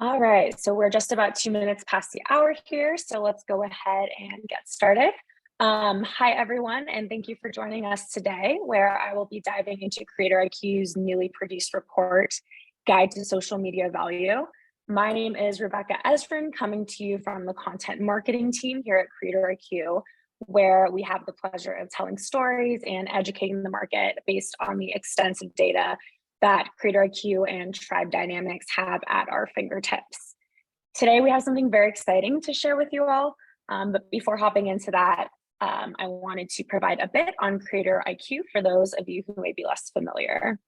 All right, so we're just about 2 minutes past the hour here, so let's go ahead and get started. Hi, everyone, and thank you for joining us today, where I will be diving into CreatorIQ's newly produced report, Guide to Social Media Value. My name is Rebecca Ezrin, coming to you from the content marketing team here at CreatorIQ, where we have the pleasure of telling stories and educating the market based on the extensive data that CreatorIQ and Tribe Dynamics have at our fingertips. Today, we have something very exciting to share with you all. But before hopping into that, I wanted to provide a bit on CreatorIQ for those of you who may be less familiar.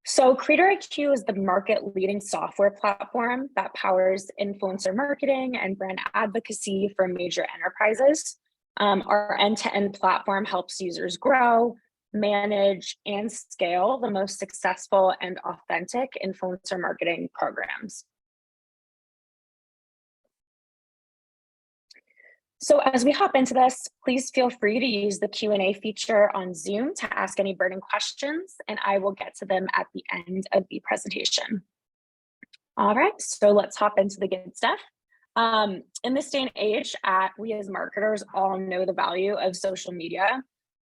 So CreatorIQ is the market-leading software platform that powers influencer marketing and brand advocacy for major enterprises. Our end-to-end platform helps users grow, manage, and scale the most successful and authentic influencer marketing programs. So as we hop into this, please feel free to use the Q&A feature on Zoom to ask any burning questions, and I will get to them at the end of the presentation. All right, so let's hop into the good stuff. In this day and age, we as marketers all know the value of social media.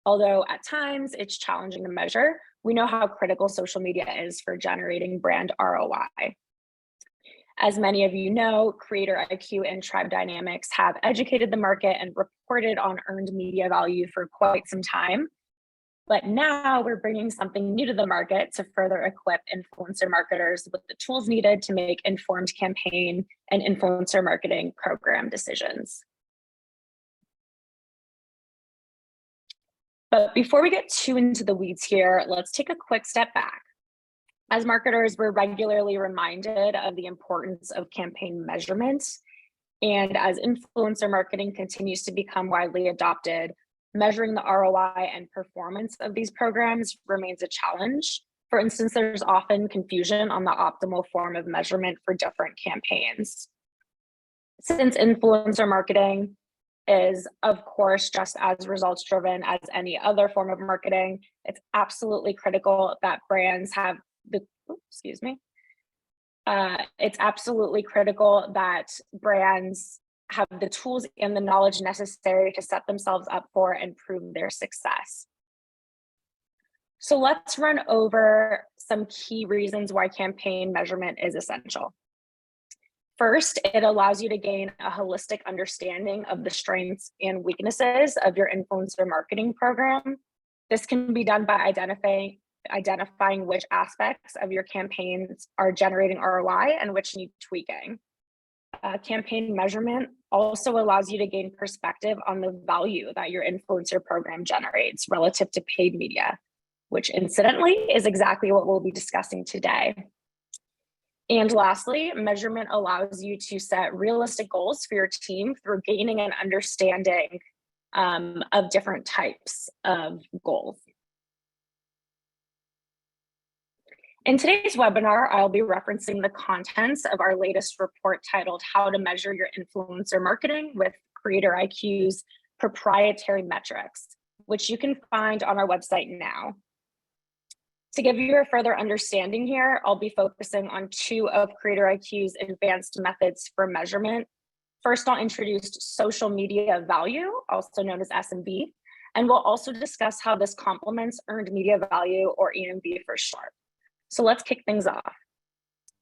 Although at times it's challenging to measure, we know how critical social media is for generating brand ROI. As many of you know, CreatorIQ and Tribe Dynamics have educated the market and reported on earned media value for quite some time. But now we're bringing something new to the market to further equip influencer marketers with the tools needed to make informed campaign and influencer marketing program decisions. But before we get too into the weeds here, let's take a quick step back. As marketers, we're regularly reminded of the importance of campaign measurement. And as influencer marketing continues to become widely adopted, measuring the ROI and performance of these programs remains a challenge. For instance, there's often confusion on the optimal form of measurement for different campaigns. Since influencer marketing is, of course, just as results driven as any other form of marketing, it's absolutely critical that brands have it's absolutely critical that brands have the tools and the knowledge necessary to set themselves up for and prove their success. So let's run over some key reasons why campaign measurement is essential. First, it allows you to gain a holistic understanding of the strengths and weaknesses of your influencer marketing program. This can be done by identifying which aspects of your campaigns are generating ROI and which need tweaking. Campaign measurement also allows you to gain perspective on the value that your influencer program generates relative to paid media, which incidentally is exactly what we'll be discussing today. And lastly, measurement allows you to set realistic goals for your team through gaining an understanding of different types of goals. In today's webinar, I'll be referencing the contents of our latest report titled How to Measure Your Influencer Marketing with CreatorIQ's proprietary metrics, which you can find on our website now. To give you a further understanding here, I'll be focusing on two of CreatorIQ's advanced methods for measurement. First, I'll introduce social media value, also known as SMV, and we'll also discuss how this complements earned media value, or EMV for short. So let's kick things off.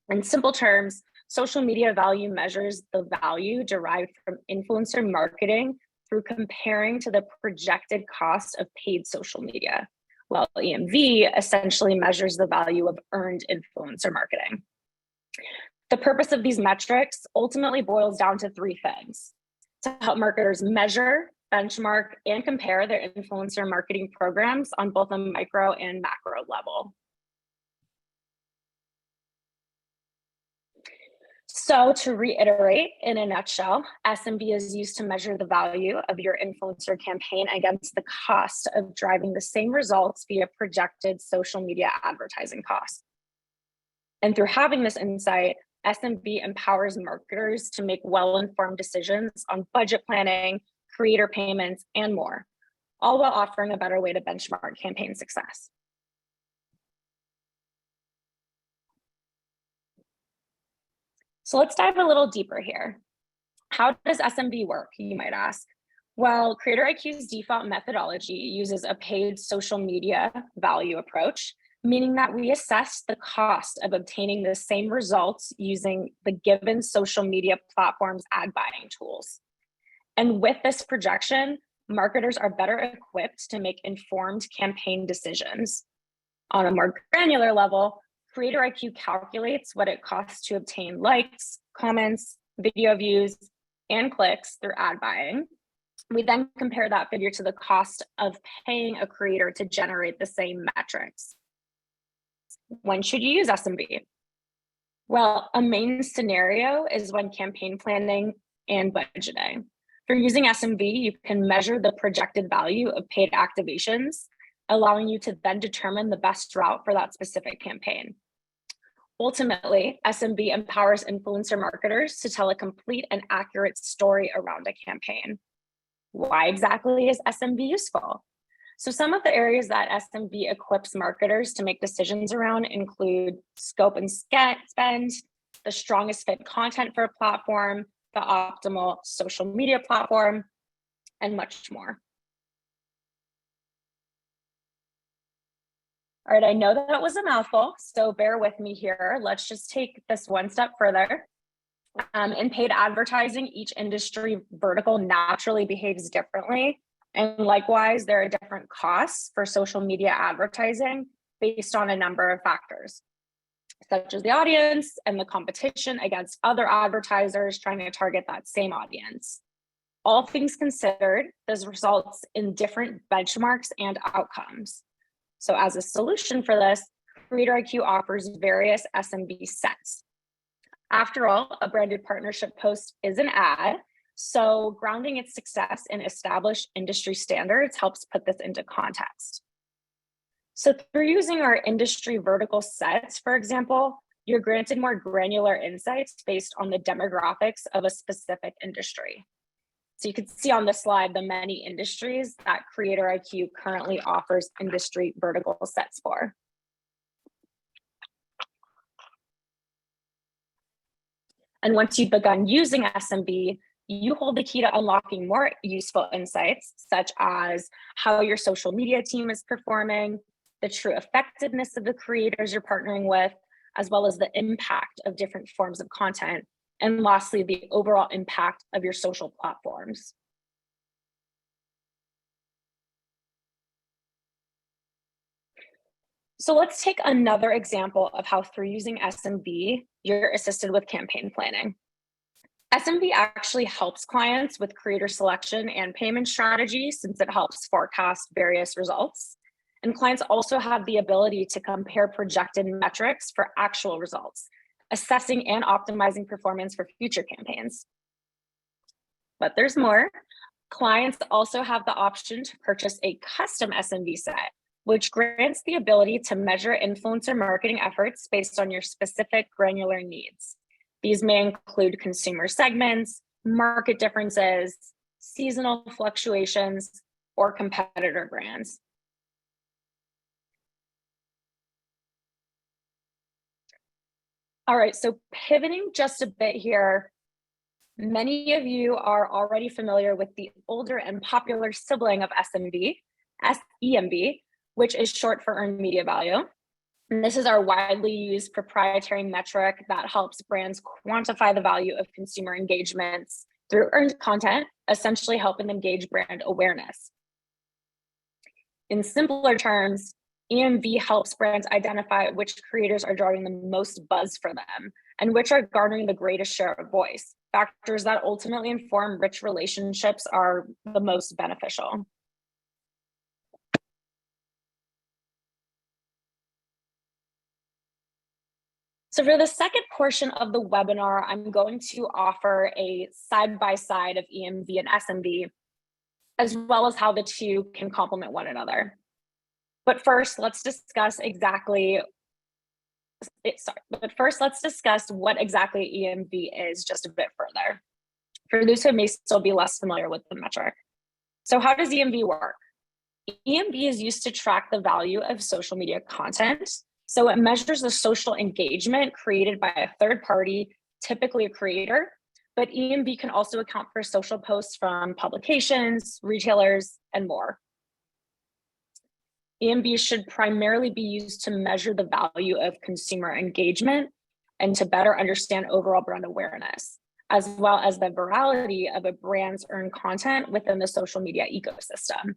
In simple terms, social media value measures the value derived from influencer marketing through comparing to the projected cost of paid social media, while EMV essentially measures the value of earned influencer marketing. The purpose of these metrics ultimately boils down to three things: to help marketers measure, benchmark, and compare their influencer marketing programs on both a micro and macro level. So to reiterate, in a nutshell, SMB is used to measure the value of your influencer campaign against the cost of driving the same results via projected social media advertising costs. And through having this insight, SMB empowers marketers to make well-informed decisions on budget planning, creator payments, and more, all while offering a better way to benchmark campaign success. So let's dive a little deeper here. How does SMB work, you might ask? Well, CreatorIQ's default methodology uses a paid social media value approach, meaning that we assess the cost of obtaining the same results using the given social media platform's ad buying tools. And with this projection, marketers are better equipped to make informed campaign decisions. On a more granular level, CreatorIQ calculates what it costs to obtain likes, comments, video views, and clicks through ad buying. We then compare that figure to the cost of paying a creator to generate the same metrics. When should you use SMB? Well, a main scenario is when campaign planning and budgeting. For using SMB, you can measure the projected value of paid activations, allowing you to then determine the best route for that specific campaign. Ultimately, SMB empowers influencer marketers to tell a complete and accurate story around a campaign. Why exactly is SMB useful? So some of the areas that SMB equips marketers to make decisions around include scope and spend, the strongest fit content for a platform, the optimal social media platform, and much more. All right, I know that was a mouthful, so bear with me here. Let's just take this one step further. In paid advertising, each industry vertical naturally behaves differently. And likewise, there are different costs for social media advertising based on a number of factors, such as the audience and the competition against other advertisers trying to target that same audience. All things considered, this results in different benchmarks and outcomes. So as a solution for this, CreatorIQ offers various SMB sets. After all, a branded partnership post is an ad, so grounding its success in established industry standards helps put this into context. So through using our industry vertical sets, for example, you're granted more granular insights based on the demographics of a specific industry. So you can see on the slide the many industries that CreatorIQ currently offers industry vertical sets for. And once you've begun using SMB, you hold the key to unlocking more useful insights, such as how your social media team is performing, the true effectiveness of the creators you're partnering with, as well as the impact of different forms of content. And lastly, the overall impact of your social platforms. So let's take another example of how through using SMB, you're assisted with campaign planning. SMB actually helps clients with creator selection and payment strategies since it helps forecast various results. And clients also have the ability to compare projected metrics for actual results, assessing and optimizing performance for future campaigns. But there's more. Clients also have the option to purchase a custom SMB set, which grants the ability to measure influencer marketing efforts based on your specific granular needs. These may include consumer segments, market differences, seasonal fluctuations, or competitor brands. All right, so pivoting just a bit here, many of you are already familiar with the older and popular sibling of SMB, EMB, which is short for earned media value. And this is our widely used proprietary metric that helps brands quantify the value of consumer engagements through earned content, essentially helping them gauge brand awareness. In simpler terms, EMV helps brands identify which creators are drawing the most buzz for them and which are garnering the greatest share of voice, factors that ultimately inform which relationships are the most beneficial. So for the second portion of the webinar, I'm going to offer a side-by-side of EMV and SMB, as well as how the two can complement one another. But first, let's discuss what exactly EMV is just a bit further, for those who may still be less familiar with the metric. So how does EMV work? EMV is used to track the value of social media content. So it measures the social engagement created by a third party typically a creator, but EMV can also account for social posts from publications, retailers, and more. EMV should primarily be used to measure the value of consumer engagement and to better understand overall brand awareness, as well as the virality of a brand's earned content within the social media ecosystem.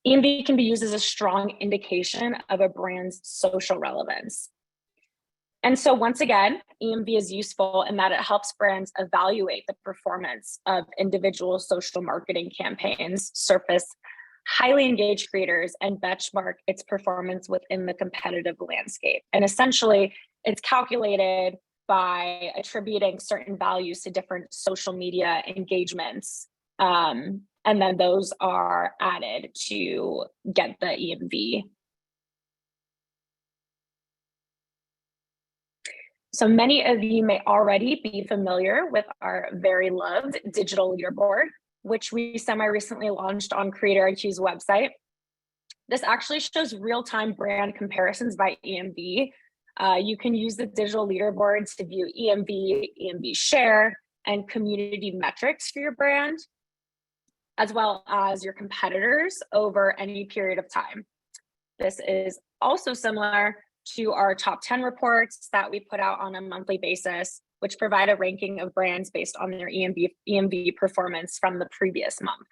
EMV can be used as a strong indication of a brand's social relevance. And so once again, EMV is useful in that it helps brands evaluate the performance of individual social marketing campaigns, surface highly engaged creators, and benchmark its performance within the competitive landscape. And essentially, it's calculated by attributing certain values to different social media engagements. And then those are added to get the EMV. So many of you may already be familiar with our very loved digital leaderboard, which we semi-recently launched on CreatorIQ's website. This actually shows real-time brand comparisons by EMV. You can use the digital leaderboard to view EMV share, and community metrics for your brand, as well as your competitors over any period of time. This is also similar to our top 10 reports that we put out on a monthly basis, which provide a ranking of brands based on their EMV performance from the previous month.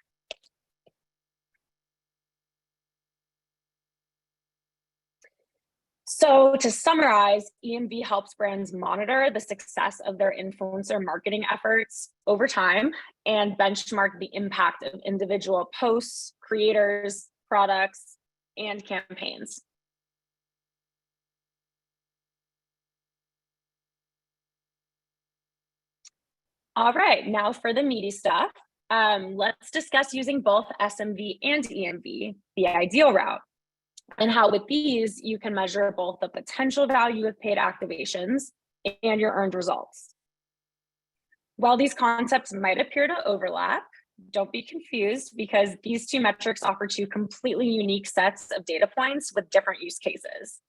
So to summarize, EMV helps brands monitor the success of their influencer marketing efforts over time and benchmark the impact of individual posts, creators, products, and campaigns. All right, now for the meaty stuff. Let's discuss using both SMV and EMV, the ideal route, and how with these, you can measure both the potential value of paid activations and your earned results. While these concepts might appear to overlap, don't be confused because these two metrics offer two completely unique sets of data points with different use cases.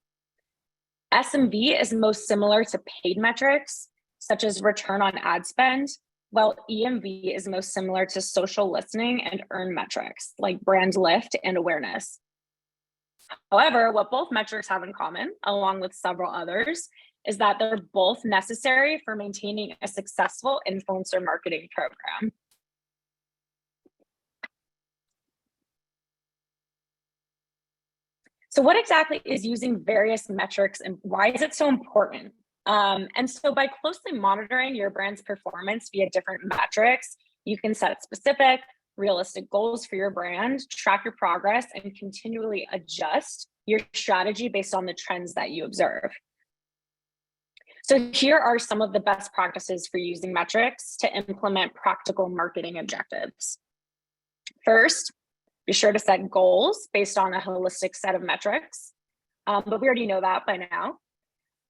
SMV is most similar to paid metrics, such as return on ad spend, while EMV is most similar to social listening and earned metrics, like brand lift and awareness. However, what both metrics have in common, along with several others, is that they're both necessary for maintaining a successful influencer marketing program. So what exactly is using various metrics and why is it so important? And so by closely monitoring your brand's performance via different metrics, you can set specific, realistic goals for your brand, track your progress, and continually adjust your strategy based on the trends that you observe. So here are some of the best practices for using metrics to implement practical marketing objectives. First, be sure to set goals based on a holistic set of metrics, but we already know that by now.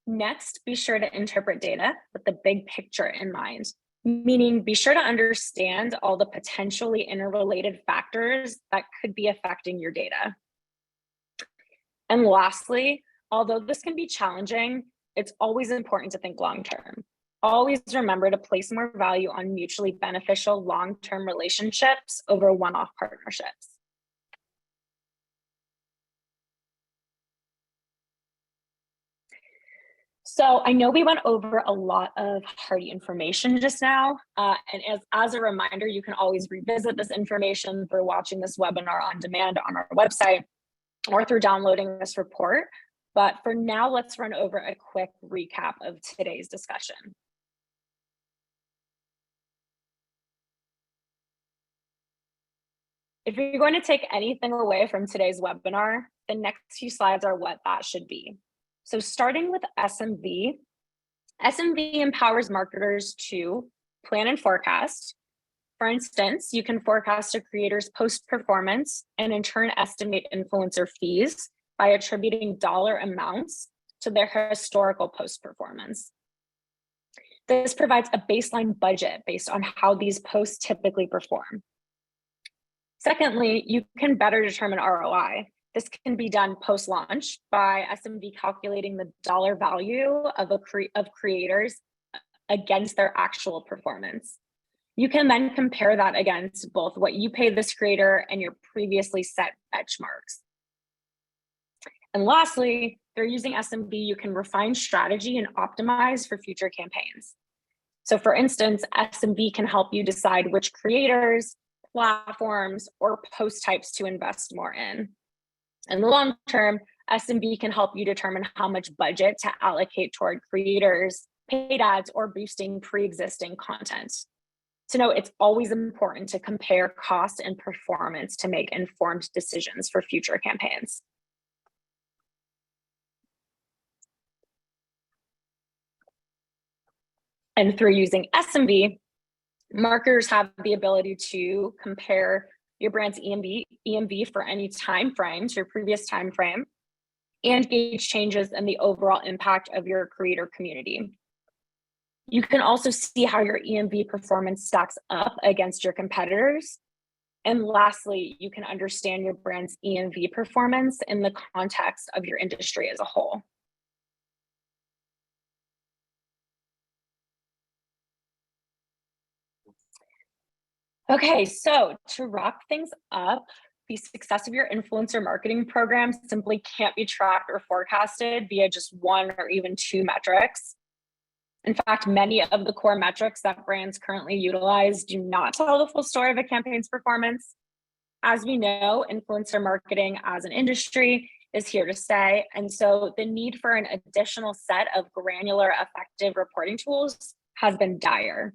Next, be sure to interpret data with the big picture in mind, meaning be sure to understand all the potentially interrelated factors that could be affecting your data. And lastly, although this can be challenging, it's always important to think long-term. Always remember to place more value on mutually beneficial long-term relationships over one-off partnerships. So I know we went over a lot of hearty information just now, and as a reminder, you can always revisit this information through watching this webinar on demand on our website or through downloading this report. But for now, let's run over a quick recap of today's discussion. If you're going to take anything away from today's webinar, the next few slides are what that should be. So starting with SMV, SMV empowers marketers to plan and forecast. For instance, you can forecast a creator's post performance and in turn estimate influencer fees by attributing dollar amounts to their historical post performance. This provides a baseline budget based on how these posts typically perform. Secondly, you can better determine ROI. This can be done post-launch by SMV calculating the dollar value of creators against their actual performance. You can then compare that against both what you pay this creator and your previously set benchmarks. And lastly, through using SMB, you can refine strategy and optimize for future campaigns. So for instance, SMB can help you decide which creators, platforms, or post types to invest more in. In the long term, SMB can help you determine how much budget to allocate toward creators, paid ads, or boosting pre-existing content. To note, it's always important to compare cost and performance to make informed decisions for future campaigns. And through using SMB, marketers have the ability to compare your brand's EMV for any time frame to your previous time frame and gauge changes in the overall impact of your creator community. You can also see how your EMV performance stacks up against your competitors. And lastly, you can understand your brand's EMV performance in the context of your industry as a whole. Okay, so to wrap things up, the success of your influencer marketing program simply can't be tracked or forecasted via just one or even two metrics. In fact, many of the core metrics that brands currently utilize do not tell the full story of a campaign's performance. As we know, influencer marketing as an industry is here to stay. And so the need for an additional set of granular, effective reporting tools has been dire.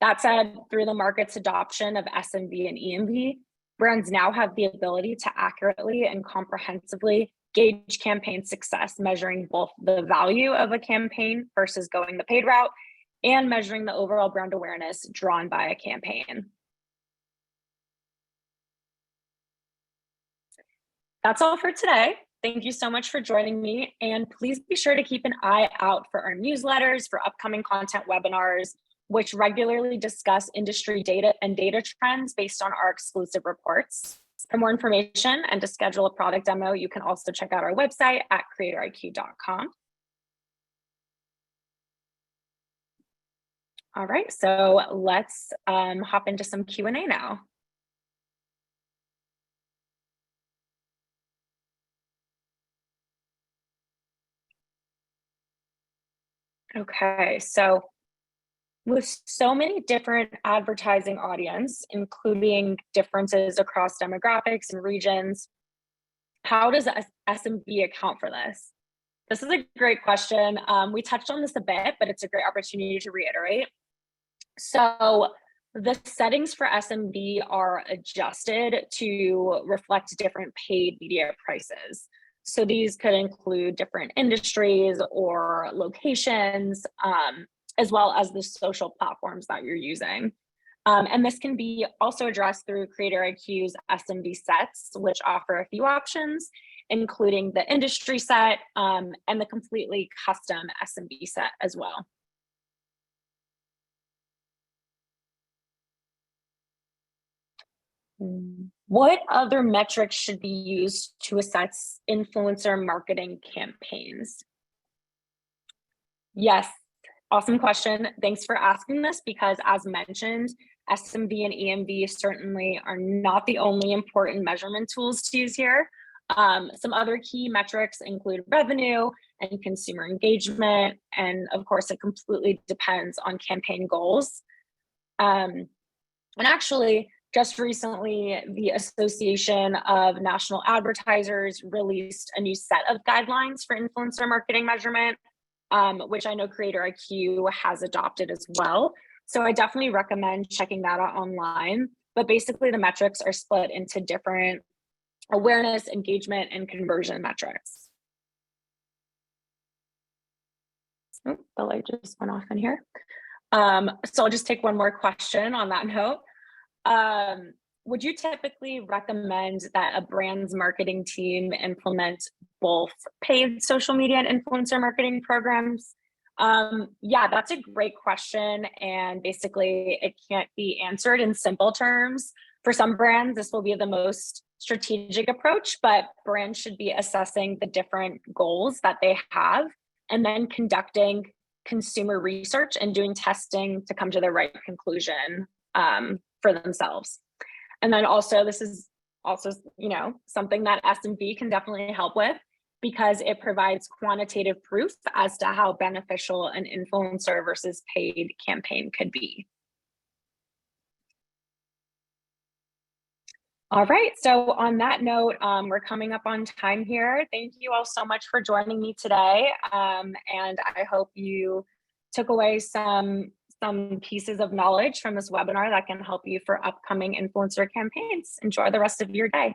That said, through the market's adoption of SMB and EMV, brands now have the ability to accurately and comprehensively gauge campaign success, measuring both the value of a campaign versus going the paid route and measuring the overall brand awareness drawn by a campaign. That's all for today. Thank you so much for joining me. And please be sure to keep an eye out for our newsletters, for upcoming content webinars, which regularly discuss industry data and data trends based on our exclusive reports. For more information and to schedule a product demo, you can also check out our website at CreatorIQ.com. All right, so let's hop into some Q&A now. Okay, so with so many different advertising audience, including differences across demographics and regions, how does SMB account for this? This is a great question. We touched on this a bit, but it's a great opportunity to reiterate. So the settings for SMB are adjusted to reflect different paid media prices. So these could include different industries or locations, as well as the social platforms that you're using. And this can be also addressed through CreatorIQ's SMB sets, which offer a few options, including the industry set and the completely custom SMB set as well. What other metrics should be used to assess influencer marketing campaigns? Yes, awesome question. Thanks for asking this because as mentioned, SMB and EMV certainly are not the only important measurement tools to use here. Some other key metrics include revenue and consumer engagement. And of course, it completely depends on campaign goals. And actually, just recently, the Association of National Advertisers released a new set of guidelines for influencer marketing measurement, which I know CreatorIQ has adopted as well. So I definitely recommend checking that out online. But basically, the metrics are split into different awareness, engagement, and conversion metrics. Oh, the light just went off in here. So I'll just take one more question on that note. Would you typically recommend that a brand's marketing team implement both paid social media and influencer marketing programs? Yeah, that's a great question. And basically, it can't be answered in simple terms. For some brands, this will be the most strategic approach, but brands should be assessing the different goals that they have and then conducting consumer research and doing testing to come to the right conclusion for themselves. And then also, this is also, something that SMB can definitely help with, because it provides quantitative proof as to how beneficial an influencer versus paid campaign could be. All right, so on that note, we're coming up on time here. Thank you all so much for joining me today. And I hope you took away some pieces of knowledge from this webinar that can help you for upcoming influencer campaigns. Enjoy the rest of your day.